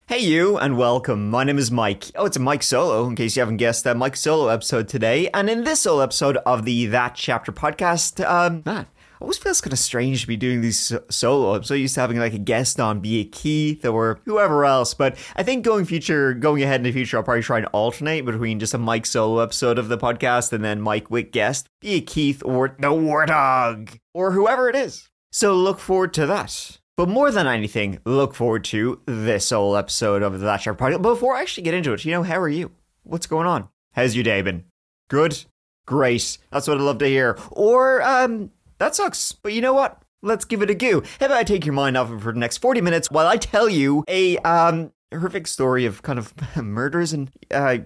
Hey you, and welcome. My name is Mike. Oh, it's a Mike Solo, in case you haven't guessed, that Mike Solo episode today. And in this solo episode of the That Chapter podcast, man, it always feels kind of strange to be doing these solo. I'm so used to having like a guest on, be it Keith or whoever else. But I think going ahead in the future, I'll probably try and alternate between just a Mike Solo episode of the podcast and then Mike with guest, be it Keith or the Warthog or whoever it is. So look forward to that. But more than anything, look forward to this whole episode of the That Chapter podcast. But before I actually get into it, how are you? What's going on? How's your day been? Good? Great. That's what I'd love to hear. Or, that sucks. But you know what? Let's give it a go. How about I take your mind off it for the next 40 minutes while I tell you a, horrific story of kind of murders and,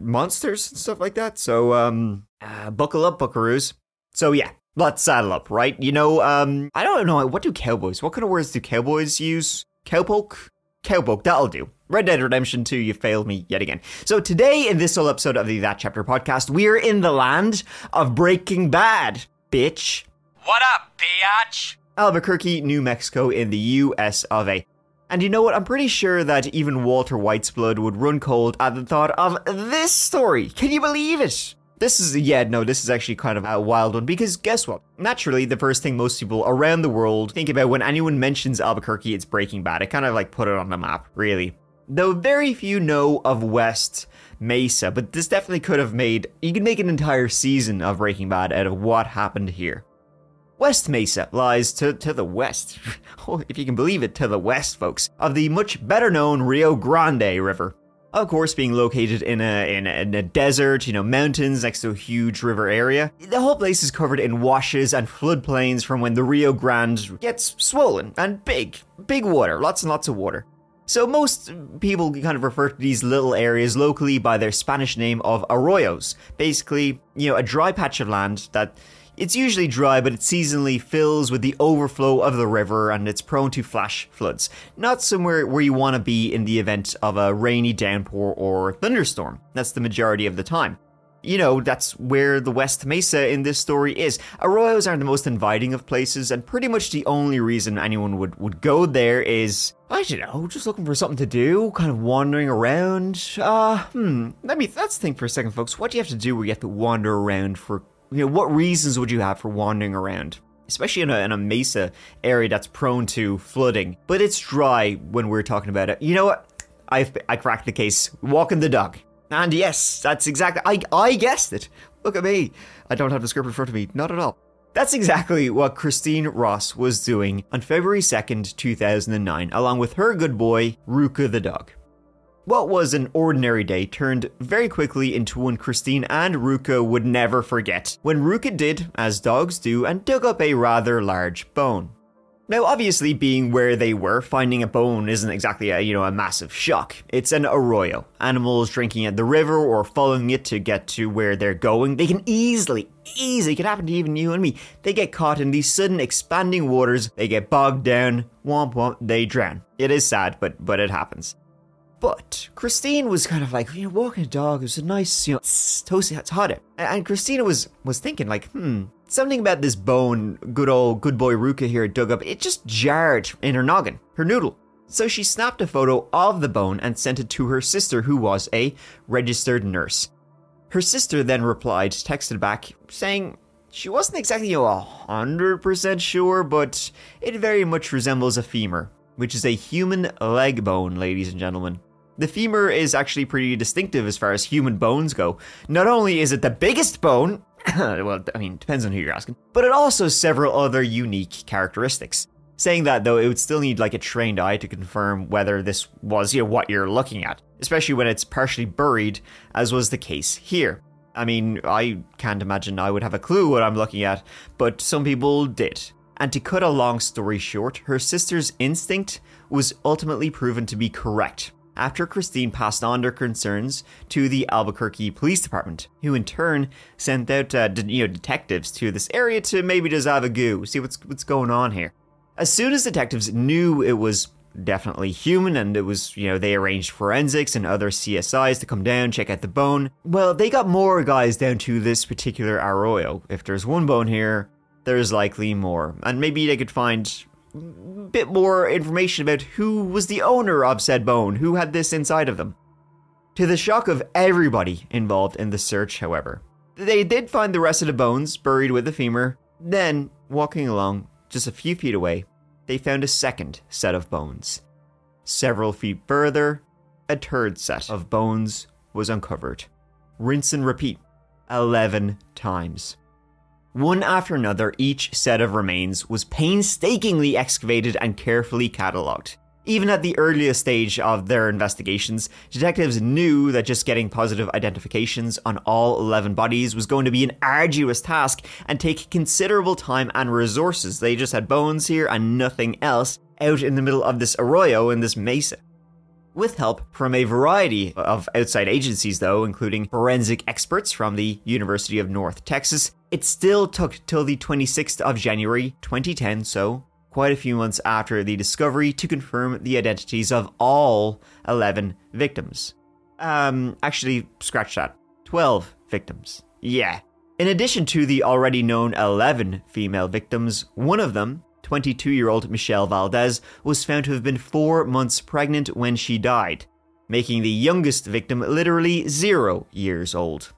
monsters and stuff like that. So, buckle up, buckaroos. So, yeah. Let's saddle up, right? I don't know, what kind of words do cowboys use? Cowpoke? Cowpoke, that'll do. Red Dead Redemption 2, you failed me yet again. So today, in this whole episode of the That Chapter podcast, we're in the land of Breaking Bad, bitch. What up, biatch? Albuquerque, New Mexico in the US of A. And you know what? I'm pretty sure that even Walter White's blood would run cold at the thought of this story. Can you believe it? This is actually kind of a wild one, because guess what? Naturally, the first thing most people around the world think about when anyone mentions Albuquerque, it's Breaking Bad. It kind of like put it on the map, really. Though very few know of West Mesa, but this definitely you could make an entire season of Breaking Bad out of what happened here. West Mesa lies to the west, if you can believe it, to the west, folks, of the much better known Rio Grande River. Of course, being located in a desert, mountains next to a huge river area. The whole place is covered in washes and floodplains from when the Rio Grande gets swollen and big water, lots and lots of water. So most people kind of refer to these little areas locally by their Spanish name of arroyos. Basically, a dry patch of land that it's usually dry, but it seasonally fills with the overflow of the river, and it's prone to flash floods. Not somewhere where you want to be in the event of a rainy downpour or thunderstorm. That's the majority of the time. That's where the West Mesa in this story is. Arroyos aren't the most inviting of places, and pretty much the only reason anyone would go there is, I don't know, just looking for something to do, kind of wandering around. Let's think for a second, folks. What do you have to do where you have to wander around for? What reasons would you have for wandering around? Especially in a mesa area that's prone to flooding. But it's dry when we're talking about it. You know what? I cracked the case. Walking the dog. And yes, that's exactly... I guessed it. Look at me. I don't have the script in front of me. Not at all. That's exactly what Christine Ross was doing on February 2nd, 2009, along with her good boy, Ruka the dog. What was an ordinary day turned very quickly into one Christine and Ruka would never forget, when Ruka did, as dogs do, and dug up a rather large bone. Now, obviously, being where they were, finding a bone isn't exactly a massive shock. It's an arroyo. Animals drinking at the river or following it to get to where they're going, they can easily, it can happen to even you and me. They get caught in these sudden expanding waters, they get bogged down, womp womp, they drown. It is sad, but it happens. But Christine was kind of like, walking a dog, it was a nice, it's toasty, it's hot out. And Christina was thinking like, something about this bone good boy Ruka here dug up, it just jarred in her noggin, her noodle. So she snapped a photo of the bone and sent it to her sister, who was a registered nurse. Her sister then texted back, saying she wasn't exactly 100% sure, but it very much resembles a femur, which is a human leg bone, ladies and gentlemen. The femur is actually pretty distinctive as far as human bones go. Not only is it the biggest bone, well, depends on who you're asking, but it also has several other unique characteristics. Saying that, though, it would still need like a trained eye to confirm whether this was, what you're looking at, especially when it's partially buried, as was the case here. I can't imagine I would have a clue what I'm looking at, but some people did. And to cut a long story short, her sister's instinct was ultimately proven to be correct, after Christine passed on their concerns to the Albuquerque Police Department, who in turn sent out detectives to this area to maybe just have a go, see what's going on here. As soon as detectives knew it was definitely human and it was, they arranged forensics and other CSIs to come down, check out the bone, well, they got more guys down to this particular arroyo. If there's one bone here, there's likely more. And maybe they could find bit more information about who was the owner of said bone, who had this inside of them. To the shock of everybody involved in the search, however, they did find the rest of the bones buried with the femur. Then, walking along just a few feet away, they found a second set of bones. Several feet further, a third set of bones was uncovered. Rinse and repeat 11 times. One after another, each set of remains was painstakingly excavated and carefully catalogued. Even at the earliest stage of their investigations, detectives knew that just getting positive identifications on all 11 bodies was going to be an arduous task and take considerable time and resources. They just had bones here and nothing else out in the middle of this arroyo in this mesa. With help from a variety of outside agencies though, including forensic experts from the University of North Texas, it still took till the 26th of January 2010, so quite a few months after the discovery, to confirm the identities of all 11 victims. Actually, scratch that. 12 victims. Yeah. In addition to the already known 11 female victims, one of them, 22-year-old Michelle Valdez, was found to have been 4 months pregnant when she died, making the youngest victim literally 0 years old.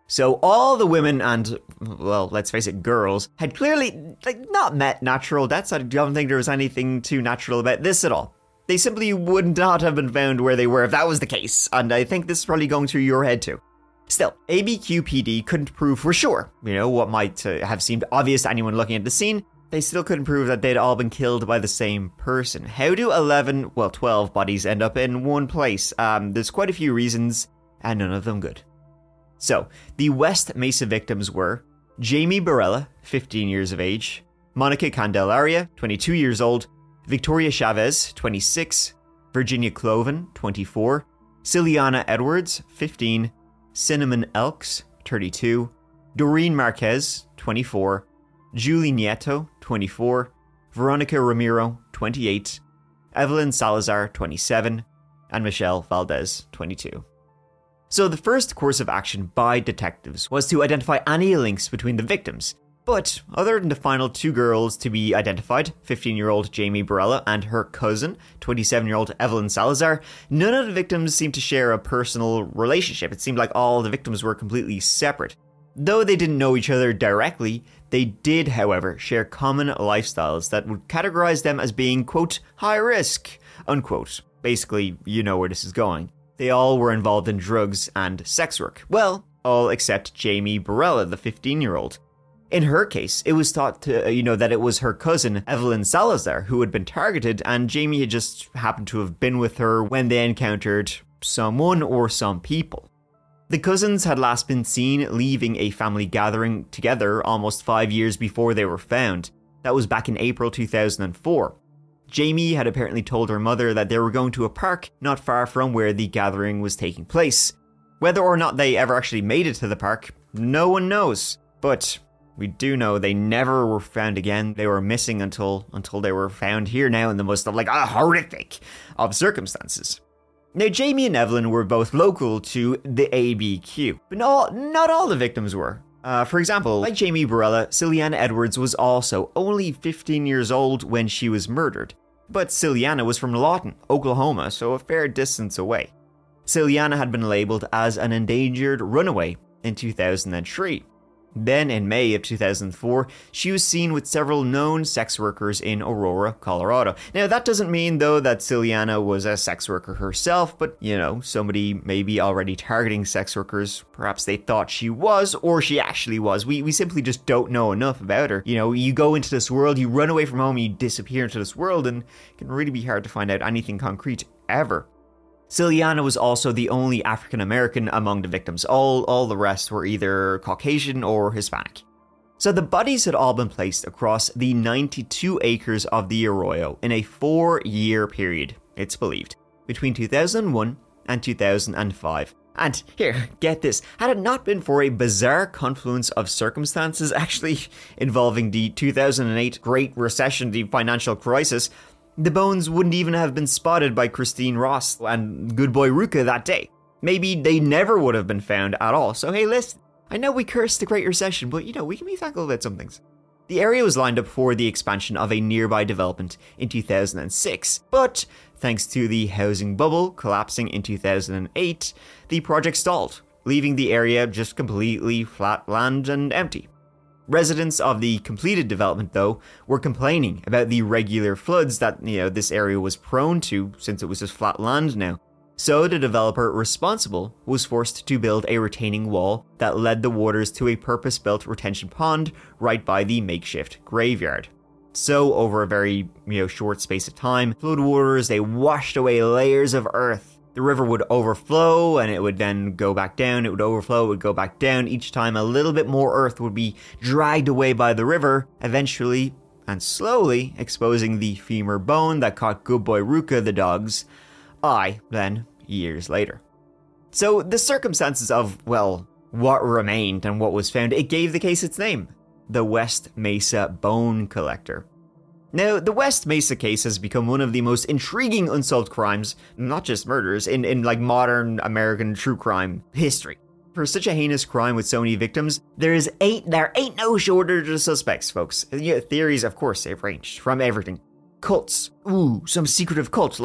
So all the women and, well, let's face it, girls, had clearly, not met natural deaths. I don't think there was anything too natural about this at all. They simply would not have been found where they were if that was the case, and I think this is probably going through your head too. Still, ABQPD couldn't prove for sure, what might have seemed obvious to anyone looking at the scene. They still couldn't prove that they'd all been killed by the same person. How do 12 bodies end up in one place? There's quite a few reasons, and none of them good. So, the West Mesa victims were Jamie Barella, 15 years of age, Monica Candelaria, 22 years old, Victoria Chavez, 26, Virginia Cloven, 24, Ciliana Edwards, 15, Cinnamon Elks, 32, Doreen Marquez, 24, Julie Nieto, 24, Veronica Ramiro, 28, Evelyn Salazar, 27, and Michelle Valdez, 22. So the first course of action by detectives was to identify any links between the victims. But other than the final two girls to be identified, 15-year-old Jamie Barella and her cousin, 27-year-old Evelyn Salazar, none of the victims seemed to share a personal relationship. It seemed like all the victims were completely separate. Though they didn't know each other directly, they did, however, share common lifestyles that would categorize them as being, quote, high risk, unquote. Basically, you know where this is going. They all were involved in drugs and sex work. Well, all except Jamie Barella, the 15-year-old. In her case, it was thought to, that it was her cousin, Evelyn Salazar, who had been targeted, and Jamie had just happened to have been with her when they encountered someone or some people. The cousins had last been seen leaving a family gathering together almost 5 years before they were found. That was back in April 2004. Jamie had apparently told her mother that they were going to a park not far from where the gathering was taking place. Whether or not they ever actually made it to the park, no one knows. But we do know they never were found again. They were missing until they were found here now in the most horrific of circumstances. Now, Jamie and Evelyn were both local to the ABQ, but not all the victims were. For example, like Jamie Barella, Ciliana Edwards was also only 15 years old when she was murdered. But Ciliana was from Lawton, Oklahoma, so a fair distance away. Ciliana had been labeled as an endangered runaway in 2003. Then, in May of 2004, she was seen with several known sex workers in Aurora, Colorado. Now, that doesn't mean, though, that Ciliana was a sex worker herself, but, somebody maybe already targeting sex workers. Perhaps they thought she was, or she actually was. We simply just don't know enough about her. You go into this world, you run away from home, you disappear into this world, and it can really be hard to find out anything concrete ever. Ciliana was also the only African American among the victims. All the rest were either Caucasian or Hispanic. So the bodies had all been placed across the 92 acres of the arroyo in a 4-year period, it's believed, between 2001 and 2005. And here, get this, had it not been for a bizarre confluence of circumstances actually involving the 2008 Great Recession, the financial crisis, the bones wouldn't even have been spotted by Christine Ross and good boy Ruka that day. Maybe they never would have been found at all. So hey, listen, I know we cursed the Great Recession, but we can be thankful about some things. The area was lined up for the expansion of a nearby development in 2006, but thanks to the housing bubble collapsing in 2008, the project stalled, leaving the area just completely flat land and empty. Residents of the completed development, though, were complaining about the regular floods that, this area was prone to since it was just flat land now. So the developer responsible was forced to build a retaining wall that led the waters to a purpose-built retention pond right by the makeshift graveyard. So over a very, short space of time, floodwaters, they washed away layers of earth. The river would overflow and it would then go back down, it would overflow, it would go back down. Each time a little bit more earth would be dragged away by the river, eventually and slowly exposing the femur bone that caught Good Boy Ruka the dog's eye, then years later. So the circumstances of, what remained and what was found, it gave the case its name, the West Mesa Bone Collector. Now, the West Mesa case has become one of the most intriguing unsolved crimes, not just murders, in modern American true crime history. For such a heinous crime with so many victims, there ain't no shortage of suspects, folks. Theories, of course, they've ranged from everything. Cults. Ooh, some secretive cult,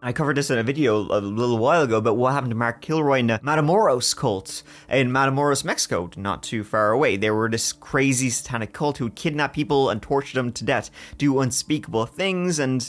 I covered this in a video a little while ago about what happened to Mark Kilroy in the Matamoros cult in Matamoros, Mexico, not too far away. They were this crazy satanic cult who would kidnap people and torture them to death, do unspeakable things, and,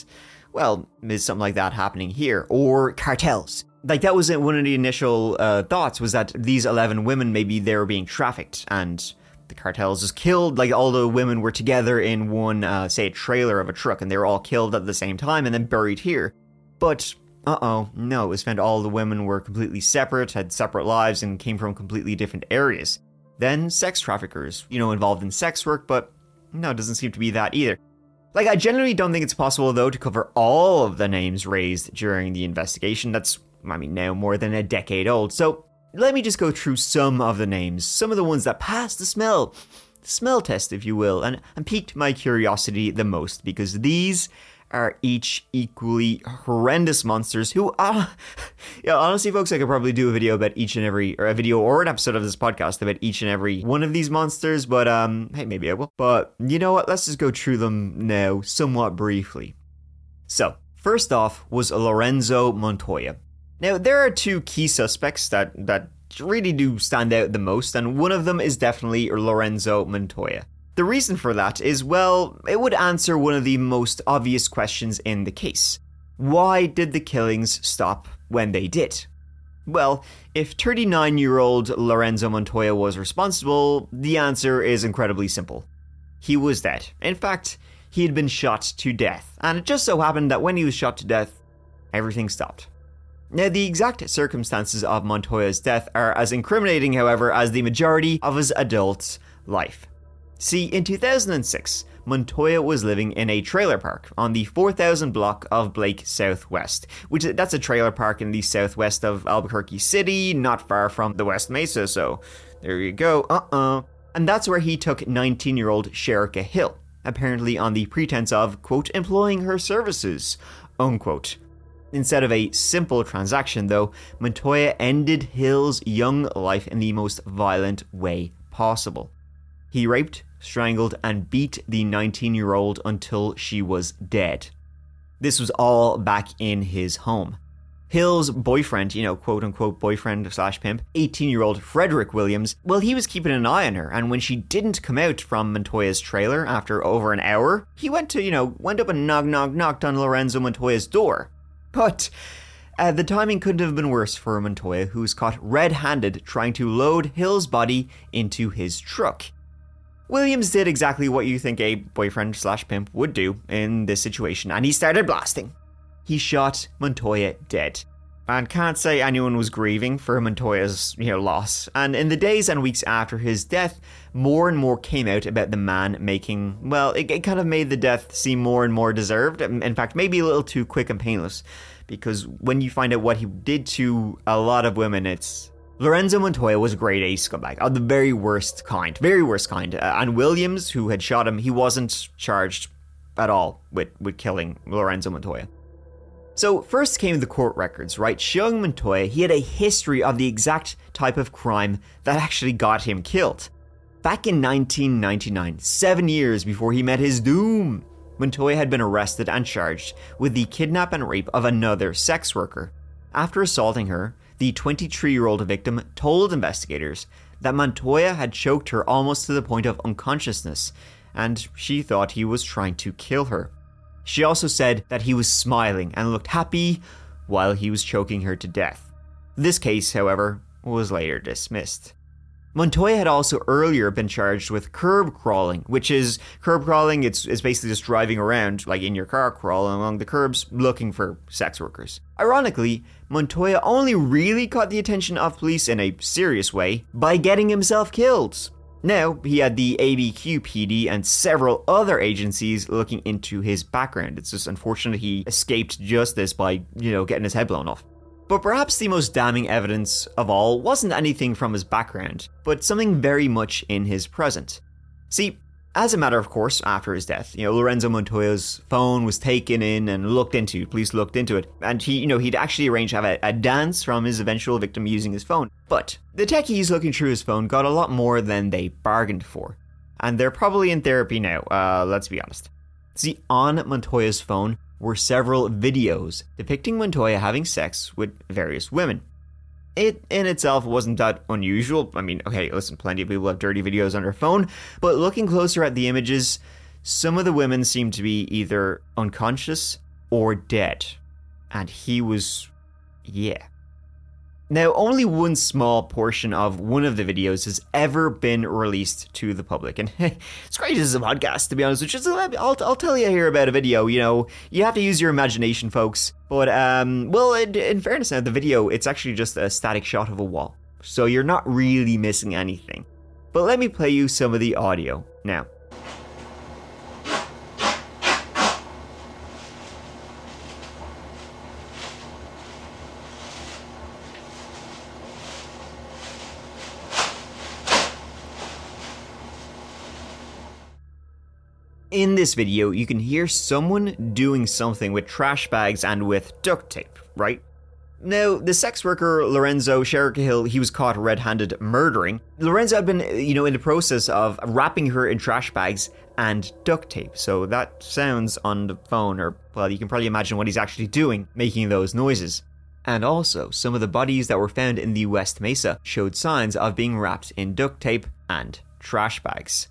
is something like that happening here? Or cartels. That was one of the initial thoughts, was that these 11 women, maybe they were being trafficked, and the cartels just killed, all the women were together in one, say, a trailer of a truck, and they were all killed at the same time and then buried here. But, no, it was found all the women were completely separate, had separate lives, and came from completely different areas. Then sex traffickers, involved in sex work, but no, it doesn't seem to be that either. I generally don't think it's possible, though, to cover all of the names raised during the investigation. That's, now more than a decade old. So let me just go through some of the names, some of the ones that passed the smell test, if you will, and piqued my curiosity the most, because these are each equally horrendous monsters who, honestly, folks, I could probably do a video about each and every, or a video or an episode of this podcast about each and every one of these monsters, but, hey, maybe I will. But, you know what, let's just go through them now, somewhat briefly. So, first off was Lorenzo Montoya. Now, there are two key suspects that really do stand out the most, and one of them is definitely Lorenzo Montoya. The reason for that is, it would answer one of the most obvious questions in the case. Why did the killings stop when they did? Well, if 39-year-old Lorenzo Montoya was responsible, the answer is incredibly simple. He was dead. In fact, he had been shot to death, and it just so happened that when he was shot to death, everything stopped. Now, the exact circumstances of Montoya's death are as incriminating, however, as the majority of his adult life. See, in 2006, Montoya was living in a trailer park on the 4000 block of Blake Southwest, that's a trailer park in the southwest of Albuquerque City, not far from the West Mesa, so there you go, And that's where he took 19-year-old Sherika Hill, apparently on the pretense of, quote, employing her services, unquote. Instead of a simple transaction, though, Montoya ended Hill's young life in the most violent way possible. He raped, strangled, and beat the 19-year-old until she was dead. This was all back in his home. Hill's boyfriend, quote-unquote boyfriend/pimp, 18-year-old Frederick Williams, he was keeping an eye on her, and when she didn't come out from Montoya's trailer after over an hour, he went up and knocked on Lorenzo Montoya's door. But the timing couldn't have been worse for Montoya, who was caught red-handed trying to load Hill's body into his truck. Williams did exactly what you think a boyfriend/pimp would do in this situation, and he started blasting. He shot Montoya dead. And can't say anyone was grieving for Montoya's, loss. And in the days and weeks after his death, more and more came out about the man making, it kind of made the death seem more and more deserved. In fact, maybe a little too quick and painless. Because when you find out what he did to a lot of women, Lorenzo Montoya was a grade A scumbag, of the very worst kind. And Williams, who had shot him, he wasn't charged at all with killing Lorenzo Montoya. So first came the court records, right, showing Montoya he had a history of the exact type of crime that actually got him killed. Back in 1999, 7 years before he met his doom, Montoya had been arrested and charged with the kidnap and rape of another sex worker. After assaulting her, the 23-year-old victim told investigators that Montoya had choked her almost to the point of unconsciousness, and she thought he was trying to kill her. She also said that he was smiling and looked happy while he was choking her to death. This case, however, was later dismissed. Montoya had also earlier been charged with curb crawling, which is curb crawling. It's basically just driving around, like in your car, crawling along the curbs, looking for sex workers. Ironically, Montoya only really caught the attention of police in a serious way by getting himself killed. Now, he had the ABQ PD and several other agencies looking into his background. It's just unfortunate he escaped justice by, getting his head blown off. But perhaps the most damning evidence of all wasn't anything from his background, but something very much in his present. See, as a matter of course, after his death, Lorenzo Montoya's phone was taken in and looked into. Police looked into it, and he'd actually arranged to have a dance from his eventual victim using his phone. But the techies looking through his phone got a lot more than they bargained for, and they're probably in therapy now. Let's be honest. See, on Montoya's phone were several videos depicting Montoya having sex with various women. It in itself wasn't that unusual. I mean, okay, listen, plenty of people have dirty videos on their phone, but looking closer at the images, some of the women seemed to be either unconscious or dead. And he was, Now, only one small portion of one of the videos has ever been released to the public. And it's great, this is a podcast, to be honest. I'll tell you here about a video, you have to use your imagination, folks. But, in fairness now, the video, it's actually just a static shot of a wall. So you're not really missing anything. But let me play you some of the audio now. In this video, you can hear someone doing something with trash bags and with duct tape, right? Now, the sex worker Lorenzo Montoya, he was caught red-handed murdering. Lorenzo had been, in the process of wrapping her in trash bags and duct tape. So that sounds on the phone, or, well, you can probably imagine what he's actually doing, making those noises. And also, some of the bodies that were found in the West Mesa showed signs of being wrapped in duct tape and trash bags.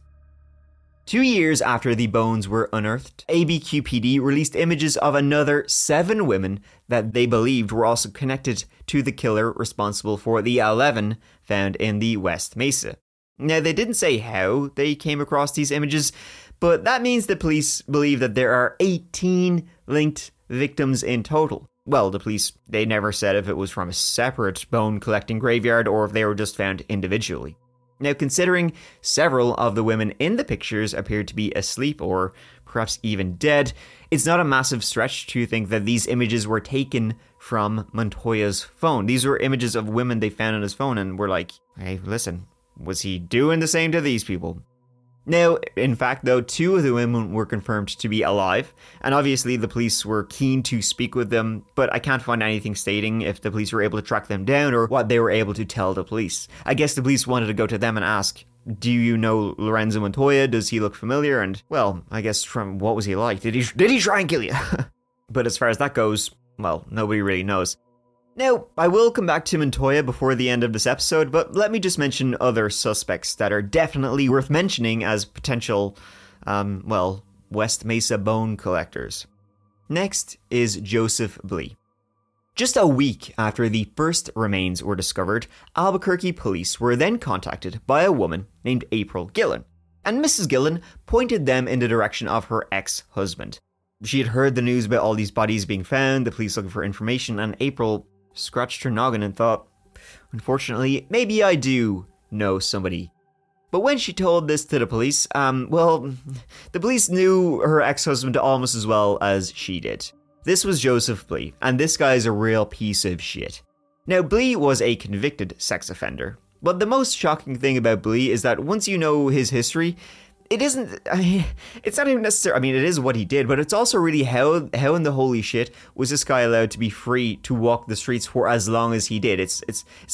2 years after the bones were unearthed, ABQPD released images of another 7 women that they believed were also connected to the killer responsible for the 11 found in the West Mesa. Now, they didn't say how they came across these images, but that means the police believe that there are 18 linked victims in total. Well, the police, they never said if it was from a separate bone collecting graveyard or if they were just found individually. Now, considering several of the women in the pictures appeared to be asleep or perhaps even dead, it's not a massive stretch to think that these images were taken from Montoya's phone. These were images of women they found on his phone and were like, hey, listen, was he doing the same to these people? Now, in fact, though, 2 of the women were confirmed to be alive, and obviously the police were keen to speak with them, but I can't find anything stating if the police were able to track them down or what they were able to tell the police. I guess the police wanted to go to them and ask, do you know Lorenzo Montoya? Does he look familiar? And, well, I guess from what was he like? Did he try and kill you? But as far as that goes, well, nobody really knows. Now, I will come back to Montoya before the end of this episode, but let me just mention other suspects that are definitely worth mentioning as potential, West Mesa bone collectors. Next is Joseph Blee. Just a week after the first remains were discovered, Albuquerque police were then contacted by a woman named April Gillen, and Mrs. Gillen pointed them in the direction of her ex-husband. She had heard the news about all these bodies being found, the police looking for information, and April scratched her noggin and thought, unfortunately, maybe I do know somebody. But when she told this to the police, the police knew her ex-husband almost as well as she did. This was Joseph Blee, and this guy is a real piece of shit. Now, Blee was a convicted sex offender, but the most shocking thing about Blee is that once you know his history, it's not even necessary. I mean, it is what he did, but it's also really how in the holy shit was this guy allowed to be free to walk the streets for as long as he did. It's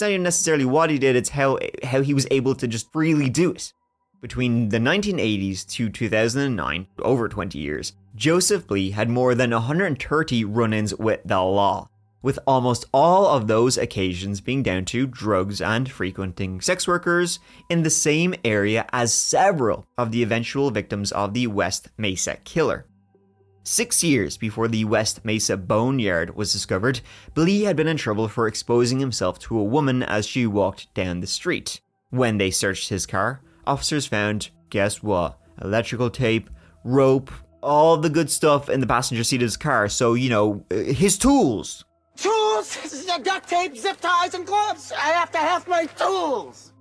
not even necessarily what he did, it's how he was able to just freely do it. Between the 1980s to 2009, over 20 years, Joseph Blee had more than 130 run-ins with the law, with almost all of those occasions being down to drugs and frequenting sex workers in the same area as several of the eventual victims of the West Mesa killer. 6 years before the West Mesa boneyard was discovered, Blee had been in trouble for exposing himself to a woman as she walked down the street. When they searched his car, officers found, guess what, electrical tape, rope, all the good stuff in the passenger seat of his car, so, his tools. Tools, duct tape, zip ties, and gloves. I have to have my tools.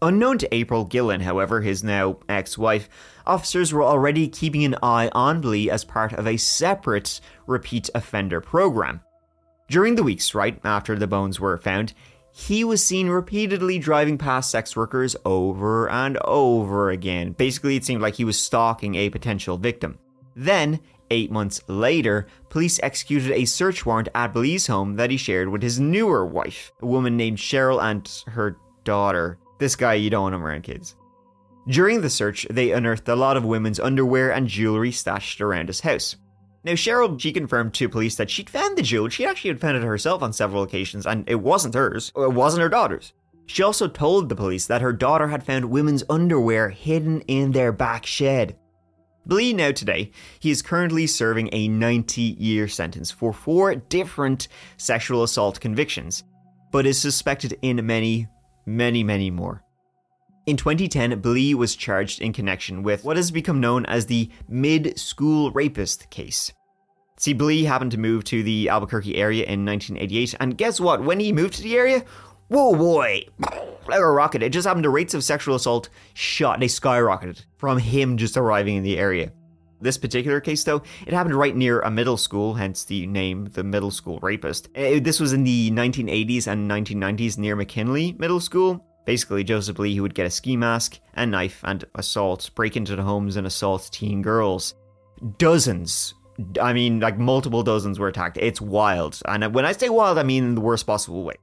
Unknown to April Gillen, however, his now ex-wife, officers were already keeping an eye on Blee as part of a separate repeat offender program. During the weeks right after the bones were found, he was seen repeatedly driving past sex workers over and over again. Basically, it seemed like he was stalking a potential victim. Then, 8 months later, police executed a search warrant at Blee's home that he shared with his newer wife, a woman named Cheryl, and her daughter. This guy, you don't want him around kids. During the search, they unearthed a lot of women's underwear and jewelry stashed around his house. Now, Cheryl, she confirmed to police that she'd found the jewelry. She actually had found it herself on several occasions, and it wasn't hers, or it wasn't her daughter's. She also told the police that her daughter had found women's underwear hidden in their back shed. Blee now today, he is currently serving a 90-year sentence for 4 different sexual assault convictions, but is suspected in many more. In 2010, Blee was charged in connection with what has become known as the mid-school rapist case. See, Blee happened to move to the Albuquerque area in 1988, and guess what? When he moved to the area, whoa boy, like a rocket. It just happened to rates of sexual assault they skyrocketed from him just arriving in the area. This particular case, though, it happened right near a middle school, hence the name, the middle school rapist. This was in the 1980s and 1990s near McKinley Middle School. Basically, Joseph Blee, he would get a ski mask, a knife, and assault, break into the homes and assault teen girls. Dozens. I mean, like multiple dozens were attacked. It's wild. And when I say wild, I mean in the worst possible way.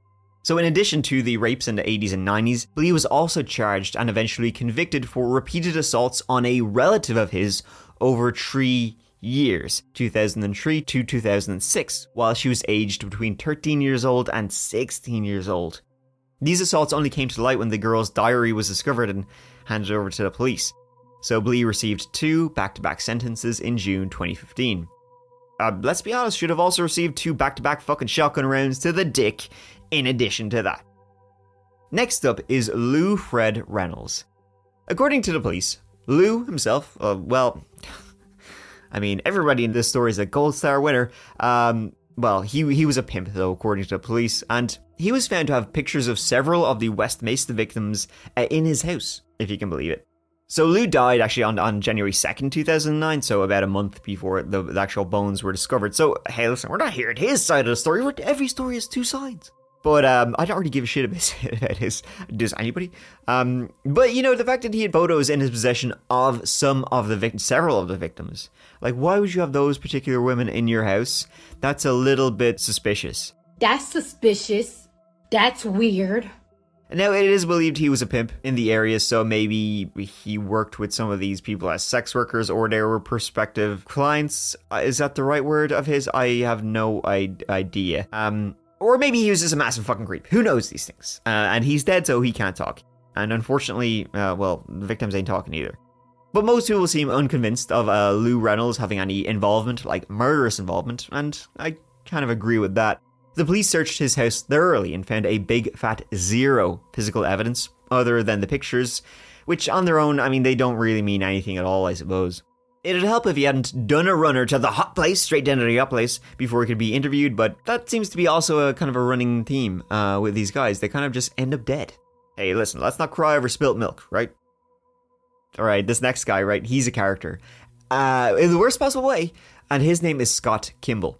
So in addition to the rapes in the 80s and 90s, Blee was also charged and eventually convicted for repeated assaults on a relative of his over 3 years, 2003 to 2006, while she was aged between 13 years old and 16 years old. These assaults only came to light when the girl's diary was discovered and handed over to the police. So Blee received 2 back-to-back sentences in June 2015. Let's be honest, should have also received 2 back-to-back fucking shotgun rounds to the dick in addition to that. Next up is Lou Fred Reynolds. According to the police, Lou himself, everybody in this story is a Gold Star winner. He was a pimp, though, according to the police, and he was found to have pictures of several of the West Mesa victims in his house, if you can believe it. So Lou died actually on January 2nd, 2009, so about a month before the actual bones were discovered. So, hey, listen, we're not here at his side of the story. Every story has 2 sides. But I don't really give a shit about does anybody? But, the fact that he had photos in his possession of several of the victims. Like, why would you have those particular women in your house? That's a little bit suspicious. That's suspicious. That's weird. Now, it is believed he was a pimp in the area, so maybe he worked with some of these people as sex workers, or they were prospective clients. Is that the right word of his? I have no idea. Or maybe he was just a massive fucking creep. Who knows these things? And he's dead, so he can't talk. And unfortunately, the victims ain't talking either. But most people seem unconvinced of Lou Reynolds having any involvement, like murderous involvement, and I kind of agree with that. The police searched his house thoroughly and found a big fat 0 physical evidence, other than the pictures, which on their own, they don't really mean anything at all, I suppose. It'd help if he hadn't done a runner to the hot place, straight down to the hot place, before he could be interviewed, but that seems to be also a kind of a running theme with these guys. They kind of just end up dead. Hey, listen, let's not cry over spilt milk, right? Alright, this next guy, right, he's a character. In the worst possible way, and his name is Scott Kimble.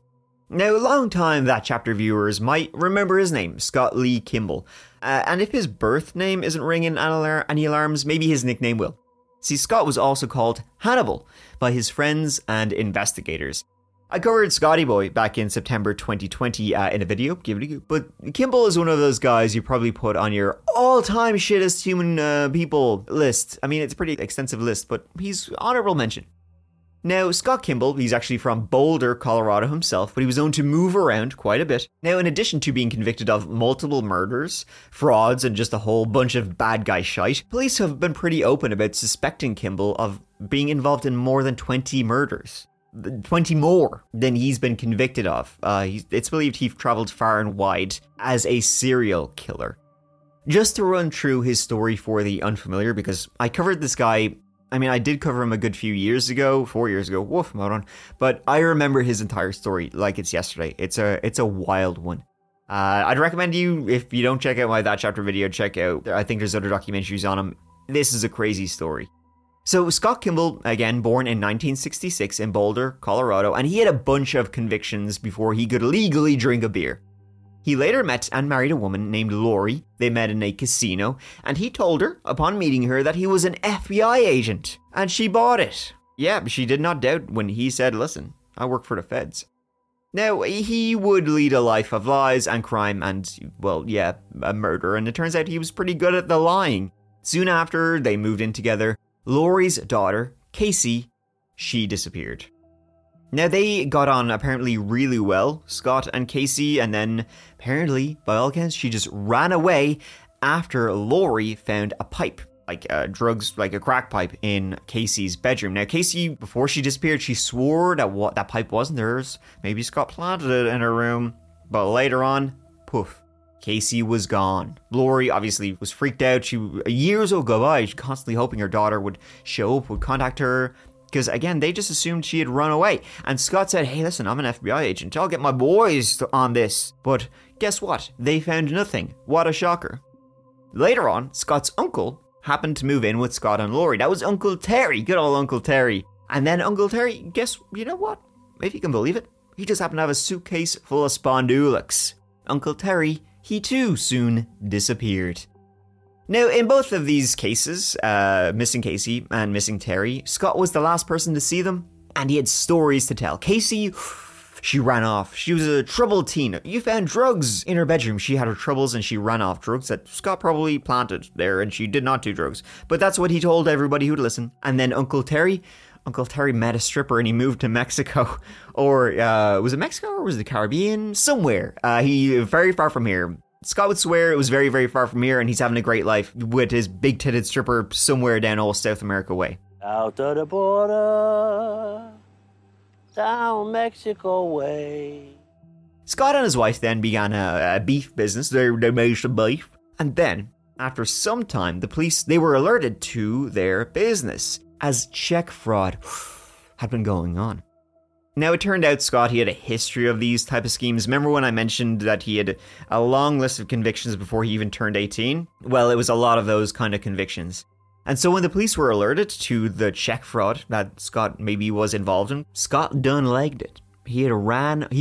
Now, long-time That Chapter viewers might remember his name, Scott Lee Kimble. And if his birth name isn't ringing any alarms, maybe his nickname will. See, Scott was also called Hannibal by his friends and investigators. I covered Scotty Boy back in September 2020 in a video, give it a go. But Kimble is one of those guys you probably put on your all-time shittest human people list. I mean, it's a pretty extensive list, but he's honorable mention. Now, Scott Kimble, he's actually from Boulder, Colorado himself, but he was known to move around quite a bit. Now, in addition to being convicted of multiple murders, frauds, and just a whole bunch of bad guy shite, police have been pretty open about suspecting Kimble of being involved in more than 20 murders. 20 more than he's been convicted of. It's believed he traveled far and wide as a serial killer. Just to run through his story for the unfamiliar, because I covered this guy, I mean, I did cover him a good few years ago, 4 years ago, woof, hold on, but I remember his entire story like it's yesterday. It's a wild one. I'd recommend you, if you don't check out my That Chapter video, check out, I think there's other documentaries on him. This is a crazy story. So Scott Kimble, again, born in 1966 in Boulder, Colorado, and he had a bunch of convictions before he could legally drink a beer. He later met and married a woman named Lori. They met in a casino, and he told her, upon meeting her, that he was an FBI agent, and she bought it. Yeah, she did not doubt when he said, listen, I work for the feds. Now, he would lead a life of lies and crime and, well, yeah, a murder, and it turns out he was pretty good at the lying. Soon after, they moved in together. Lori's daughter, Casey, she disappeared. Now, they got on apparently really well, Scott and Casey, and then apparently, by all accounts, she just ran away after Lori found a pipe, like drugs, like a crack pipe in Casey's bedroom. Now, Casey, before she disappeared, she swore that that pipe wasn't hers. Maybe Scott planted it in her room, but later on, poof. Casey was gone. Lori obviously was freaked out. Years would go by, constantly hoping her daughter would show up, would contact her. Because again, they just assumed she had run away. And Scott said, hey, listen, I'm an FBI agent. I'll get my boys on this. But guess what? They found nothing. What a shocker. Later on, Scott's uncle happened to move in with Scott and Lori. That was Uncle Terry. Good old Uncle Terry. And then Uncle Terry, you know what? If you can believe it, he just happened to have a suitcase full of Spondulix. Uncle Terry, he too soon disappeared. Now, in both of these cases, missing Casey and missing Terry, Scott was the last person to see them, and he had stories to tell. Casey, she ran off. She was a troubled teen. You found drugs in her bedroom. She had her troubles and she ran off. Drugs that Scott probably planted there, and she did not do drugs. But that's what he told everybody who'd listen. And then Uncle Terry met a stripper and he moved to Mexico. Or, was it Mexico or was it the Caribbean? Somewhere. He very far from here. Scott would swear it was very, very far from here and he's having a great life with his big-titted stripper somewhere down old South America way. Out of the border, down Mexico way. Scott and his wife then began a beef business. They made some beef. And then, after some time, the police, they were alerted to their business as check fraud had been going on. Now, it turned out Scott, he had a history of these type of schemes. Remember when I mentioned that he had a long list of convictions before he even turned 18? Well, it was a lot of those kind of convictions. And so when the police were alerted to the check fraud that Scott maybe was involved in, Scott done legged it. He had RUNNOFT'd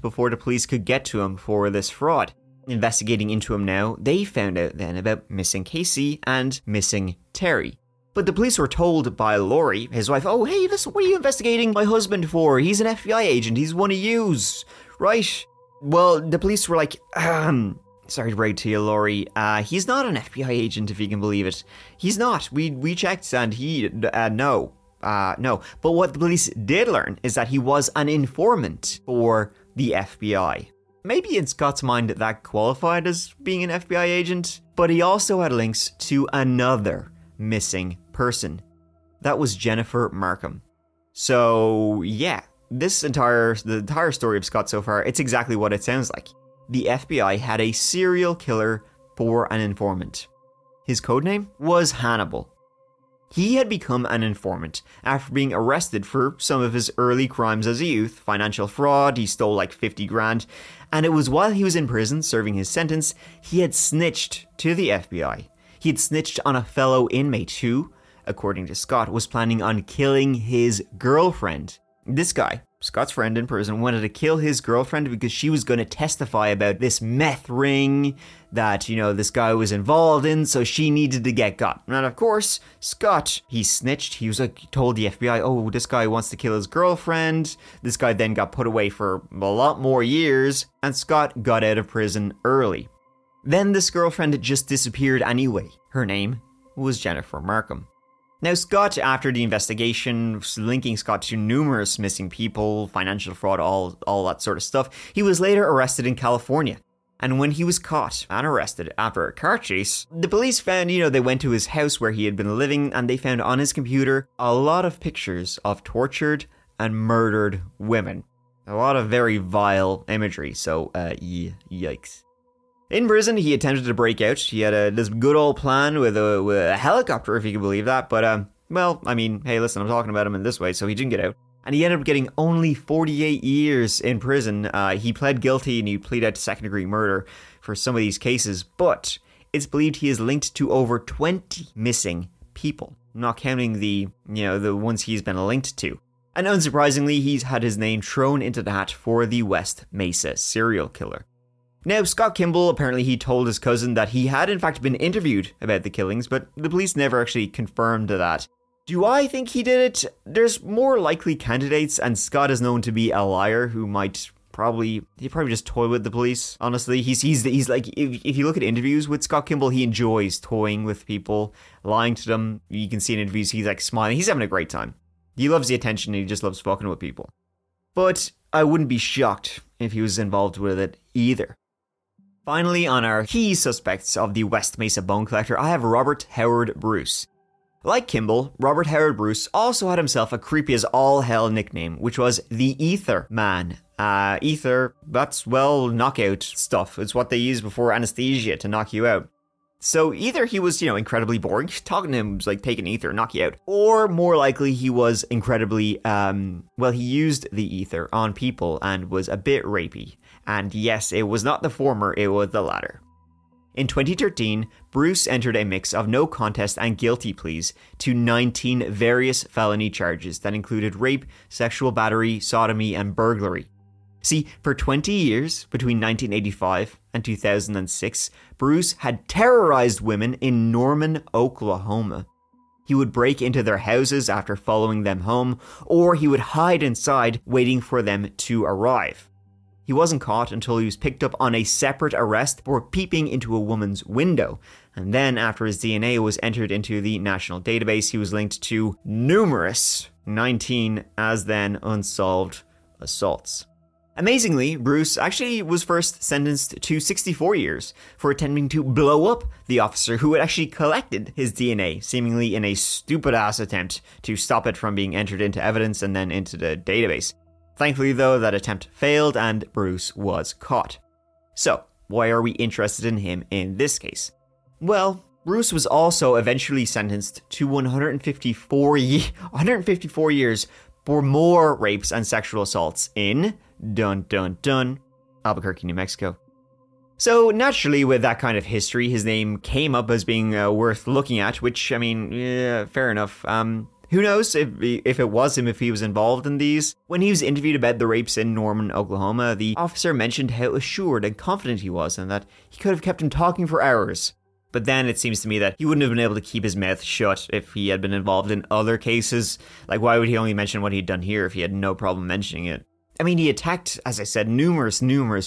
before the police could get to him for this fraud. Investigating into him now, they found out then about missing Casey and missing Terry. But the police were told by Lori, his wife, oh, hey, listen, what are you investigating my husband for? He's an FBI agent. He's one of yous, right? Well, the police were like, sorry to break to you, Lori. He's not an FBI agent, if you can believe it. He's not. We checked and he, no. No. But what the police did learn is that he was an informant for the FBI. Maybe in Scott's mind that qualified as being an FBI agent, but he also had links to another missing person. That was Jennifer Markham. So yeah, the entire story of Scott so far, it's exactly what it sounds like. The FBI had a serial killer for an informant. His codename was Hannibal. He had become an informant after being arrested for some of his early crimes as a youth, financial fraud, he stole like 50 grand, and it was while he was in prison serving his sentence, he had snitched to the FBI. He had snitched on a fellow inmate who, according to Scott, was planning on killing his girlfriend. This guy, Scott's friend in prison, wanted to kill his girlfriend because she was going to testify about this meth ring that, this guy was involved in, so she needed to get got. And of course, Scott, he snitched. He was like, told the FBI, oh, this guy wants to kill his girlfriend. This guy then got put away for a lot more years, and Scott got out of prison early. Then this girlfriend just disappeared anyway. Her name was Jennifer Markham. Now, Scott, after the investigation linking Scott to numerous missing people, financial fraud, all that sort of stuff, he was later arrested in California. And when he was caught and arrested after a car chase, the police found, they went to his house where he had been living, and they found on his computer a lot of pictures of tortured and murdered women. A lot of very vile imagery, so, yikes. In prison, he attempted to break out. He had this good old plan with a helicopter, if you can believe that. But, hey, listen, I'm talking about him in this way, so he didn't get out. And he ended up getting only 48 years in prison. He pled guilty and he pleaded out to second-degree murder for some of these cases. But it's believed he is linked to over 20 missing people, not counting the ones he's been linked to. And unsurprisingly, he's had his name thrown into the hat for the West Mesa serial killer. Now, Scott Kimble, apparently he told his cousin that he had in fact been interviewed about the killings, but the police never actually confirmed that. Do I think he did it? There's more likely candidates, and Scott is known to be a liar who might probably just toy with the police. Honestly, he's like, if you look at interviews with Scott Kimble, he enjoys toying with people, lying to them. You can see in interviews he's like smiling. He's having a great time. He loves the attention and he just loves fucking with people. But I wouldn't be shocked if he was involved with it either. Finally, on our key suspects of the West Mesa bone collector, I have Robert Howard Bruce. Like Kimble, Robert Howard Bruce also had himself a creepy as all hell nickname, which was the Ether Man. Ether, that's, knockout stuff. It's what they use before anesthesia to knock you out. So either he was, incredibly boring, talking to him was like taking ether, knock you out. Or more likely he was incredibly, he used the ether on people and was a bit rapey. And yes, it was not the former, it was the latter. In 2013, Bruce entered a mix of no contest and guilty pleas to 19 various felony charges that included rape, sexual battery, sodomy, and burglary. See, for 20 years, between 1985 and 2006, Bruce had terrorized women in Norman, Oklahoma. He would break into their houses after following them home, or he would hide inside waiting for them to arrive. He wasn't caught until he was picked up on a separate arrest for peeping into a woman's window. And then, after his DNA was entered into the national database, he was linked to numerous 19 as then unsolved assaults. Amazingly, Bruce actually was first sentenced to 64 years for attempting to blow up the officer who had actually collected his DNA, seemingly in a stupid-ass attempt to stop it from being entered into evidence and then into the database. Thankfully, though, that attempt failed and Bruce was caught. So, why are we interested in him in this case? Well, Bruce was also eventually sentenced to 154 years for more rapes and sexual assaults in, dun dun dun, Albuquerque, New Mexico. So naturally, with that kind of history, his name came up as being worth looking at, which, fair enough. Who knows if it was him, if he was involved in these. When he was interviewed about the rapes in Norman, Oklahoma, the officer mentioned how assured and confident he was and that he could have kept him talking for hours. But then it seems to me that he wouldn't have been able to keep his mouth shut if he had been involved in other cases. Like, why would he only mention what he'd done here if he had no problem mentioning it? He attacked, as I said, numerous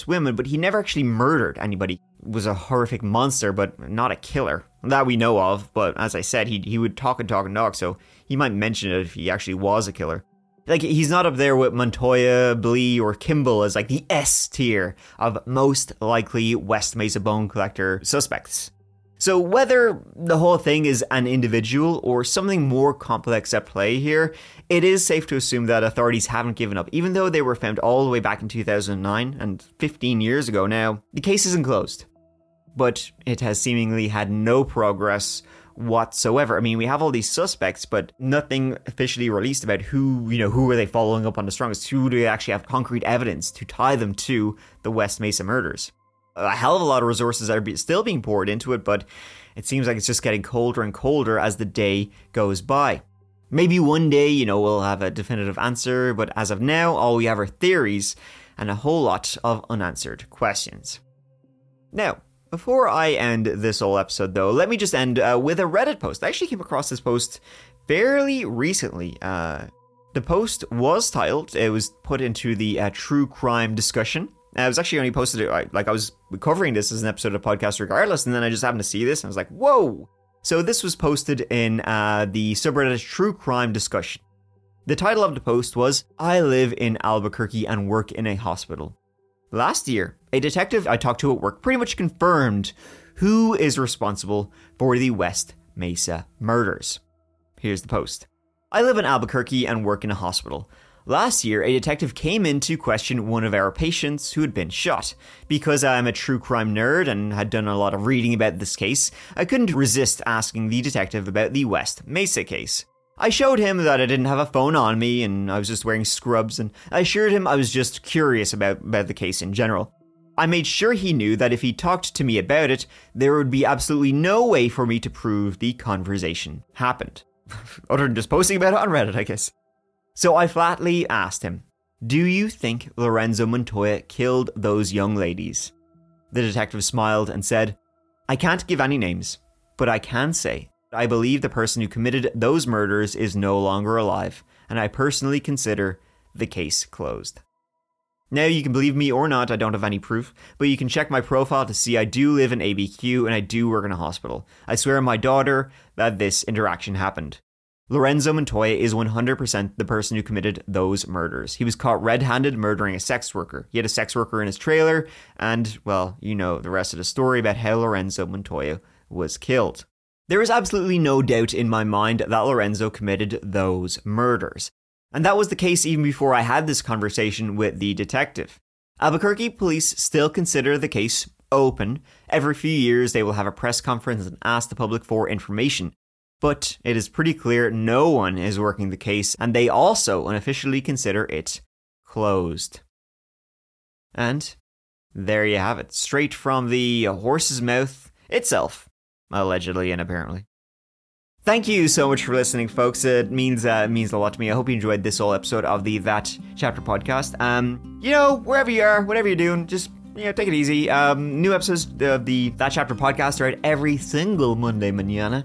women, but he never actually murdered anybody. He was a horrific monster, but not a killer. That we know of, but as I said, he would talk and talk, so he might mention it if he actually was a killer. Like, he's not up there with Montoya, Blee, or Kimble as like the S tier of most likely West Mesa bone collector suspects. So whether the whole thing is an individual or something more complex at play here, it is safe to assume that authorities haven't given up. Even though they were found all the way back in 2009 and 15 years ago now, the case isn't closed. But it has seemingly had no progress whatsoever. We have all these suspects, but nothing officially released about who are they following up on the strongest? Who do they actually have concrete evidence to tie them to the West Mesa murders? A hell of a lot of resources are still being poured into it, but it seems like it's just getting colder and colder as the day goes by. Maybe one day, we'll have a definitive answer, but as of now, all we have are theories and a whole lot of unanswered questions. Now, before I end this whole episode, though, let me just end with a Reddit post. I actually came across this post fairly recently. The post was titled, it was put into the true crime discussion. I was actually only posted it, I was covering this as an episode of the podcast regardless, and then I just happened to see this, and I was like, whoa! So this was posted in the subreddit True Crime Discussion. The title of the post was, I live in Albuquerque and work in a hospital. Last year, a detective I talked to at work pretty much confirmed who is responsible for the West Mesa murders. Here's the post. I live in Albuquerque and work in a hospital. Last year, a detective came in to question one of our patients who had been shot. Because I'm a true crime nerd and had done a lot of reading about this case, I couldn't resist asking the detective about the West Mesa case. I showed him that I didn't have a phone on me and I was just wearing scrubs, and I assured him I was just curious about the case in general. I made sure he knew that if he talked to me about it, there would be absolutely no way for me to prove the conversation happened. Other than just posting about it on Reddit, I guess. So I flatly asked him, do you think Lorenzo Montoya killed those young ladies? The detective smiled and said, I can't give any names, but I can say I believe the person who committed those murders is no longer alive, and I personally consider the case closed. Now, you can believe me or not, I don't have any proof, but you can check my profile to see I do live in ABQ and I do work in a hospital. I swear on my daughter that this interaction happened. Lorenzo Montoya is 100% the person who committed those murders. He was caught red-handed murdering a sex worker. He had a sex worker in his trailer, and, well, you know the rest of the story about how Lorenzo Montoya was killed. There is absolutely no doubt in my mind that Lorenzo committed those murders. And that was the case even before I had this conversation with the detective. Albuquerque police still consider the case open. Every few years they will have a press conference and ask the public for information. But it is pretty clear no one is working the case, and they also unofficially consider it closed. And there you have it, straight from the horse's mouth itself, allegedly and apparently. Thank you so much for listening, folks. It means a lot to me. I hope you enjoyed this whole episode of the That Chapter podcast. Wherever you are, whatever you're doing, just take it easy. New episodes of the That Chapter podcast are out every single Monday mañana.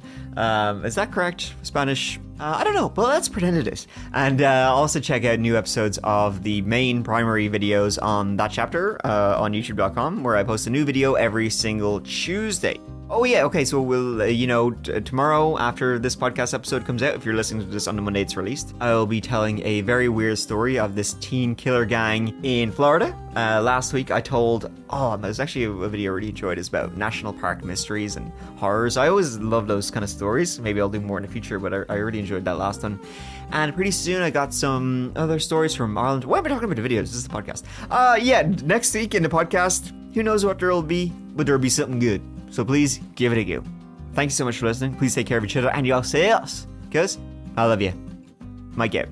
Is that correct? Spanish? I don't know, but let's pretend it is. And also check out new episodes of the main primary videos on That Chapter on youtube.com, where I post a new video every single Tuesday. Oh yeah, okay, so we'll, tomorrow after this podcast episode comes out, if you're listening to this on the Monday it's released, I'll be telling a very weird story of this teen killer gang in Florida. Last week I told, it was actually a video I really enjoyed. It's about national park mysteries and horrors. I always love those kind of stories. Maybe I'll do more in the future, but I really enjoyed that last one. And pretty soon I got some other stories from Ireland. Why am I talking about the videos? This is the podcast. Next week in the podcast, who knows what there'll be, but there'll be something good. So please give it a go. Thank you so much for listening. Please take care of each other and yourselves, because I love you. Mike out.